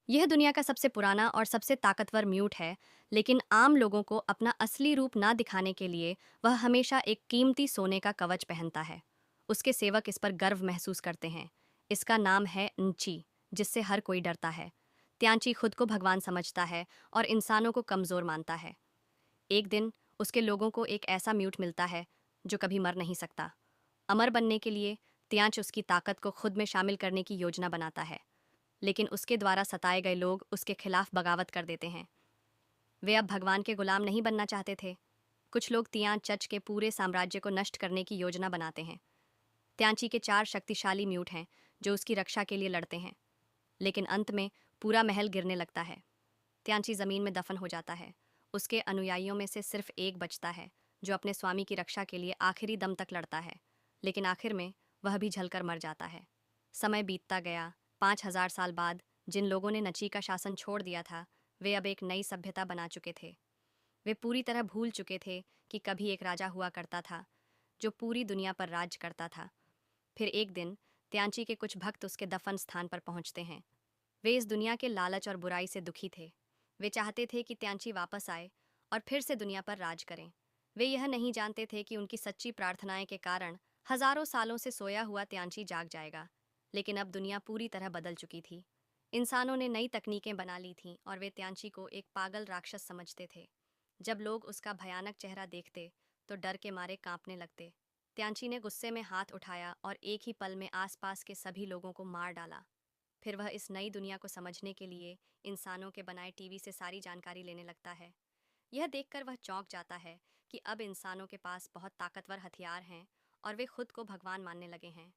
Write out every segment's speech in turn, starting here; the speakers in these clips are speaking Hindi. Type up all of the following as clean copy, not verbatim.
यह दुनिया का सबसे पुराना और सबसे ताकतवर म्यूट है, लेकिन आम लोगों को अपना असली रूप ना दिखाने के लिए वह हमेशा एक कीमती सोने का कवच पहनता है। उसके सेवक इस पर गर्व महसूस करते हैं। इसका नाम है न्ची, जिससे हर कोई डरता है। त्यांची खुद को भगवान समझता है और इंसानों को कमज़ोर मानता है। एक दिन उसके लोगों को एक ऐसा म्यूट मिलता है जो कभी मर नहीं सकता। अमर बनने के लिए त्यांच उसकी ताकत को खुद में शामिल करने की योजना बनाता है, लेकिन उसके द्वारा सताए गए लोग उसके खिलाफ बगावत कर देते हैं। वे अब भगवान के गुलाम नहीं बनना चाहते थे। कुछ लोग तियां चच के पूरे साम्राज्य को नष्ट करने की योजना बनाते हैं। त्यांची के 4 शक्तिशाली म्यूट हैं जो उसकी रक्षा के लिए लड़ते हैं, लेकिन अंत में पूरा महल गिरने लगता है। त्यांची जमीन में दफन हो जाता है। उसके अनुयायियों में से सिर्फ एक बचता है, जो अपने स्वामी की रक्षा के लिए आखिरी दम तक लड़ता है, लेकिन आखिर में वह भी जलकर मर जाता है। समय बीतता गया। 5,000 साल बाद जिन लोगों ने नची का शासन छोड़ दिया था, वे अब एक नई सभ्यता बना चुके थे। वे पूरी तरह भूल चुके थे कि कभी एक राजा हुआ करता था जो पूरी दुनिया पर राज करता था। फिर एक दिन त्यांची के कुछ भक्त उसके दफन स्थान पर पहुंचते हैं। वे इस दुनिया के लालच और बुराई से दुखी थे। वे चाहते थे कि त्यांची वापस आए और फिर से दुनिया पर राज करें। वे यह नहीं जानते थे कि उनकी सच्ची प्रार्थनाएं के कारण हजारों सालों से सोया हुआ त्यांची जाग जाएगा। लेकिन अब दुनिया पूरी तरह बदल चुकी थी। इंसानों ने नई तकनीकें बना ली थीं और वे त्यांची को एक पागल राक्षस समझते थे। जब लोग उसका भयानक चेहरा देखते तो डर के मारे कांपने लगते। त्यांची ने गुस्से में हाथ उठाया और एक ही पल में आसपास के सभी लोगों को मार डाला। फिर वह इस नई दुनिया को समझने के लिए इंसानों के बनाए टीवी से सारी जानकारी लेने लगता है। यह देखकर वह चौंक जाता है कि अब इंसानों के पास बहुत ताकतवर हथियार हैं और वे खुद को भगवान मानने लगे हैं।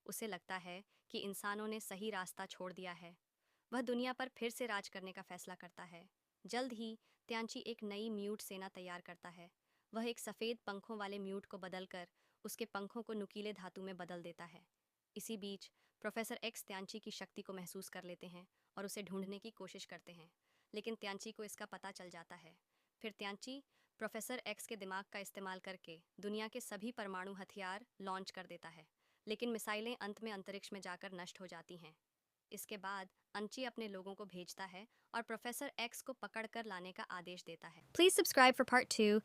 उसे लगता है कि इंसानों ने सही रास्ता छोड़ दिया है। वह दुनिया पर फिर से राज करने का फैसला करता है। जल्द ही त्यांची एक नई म्यूट सेना तैयार करता है। वह एक सफ़ेद पंखों वाले म्यूट को बदलकर उसके पंखों को नुकीले धातु में बदल देता है। इसी बीच प्रोफेसर एक्स त्यांची की शक्ति को महसूस कर लेते हैं और उसे ढूंढने की कोशिश करते हैं, लेकिन त्यांची को इसका पता चल जाता है। फिर त्यांची प्रोफेसर एक्स के दिमाग का इस्तेमाल करके दुनिया के सभी परमाणु हथियार लॉन्च कर देता है, लेकिन मिसाइलें अंत में अंतरिक्ष में जाकर नष्ट हो जाती हैं। इसके बाद अंची अपने लोगों को भेजता है और प्रोफेसर एक्स को पकड़ कर लाने का आदेश देता है। Please subscribe for part 2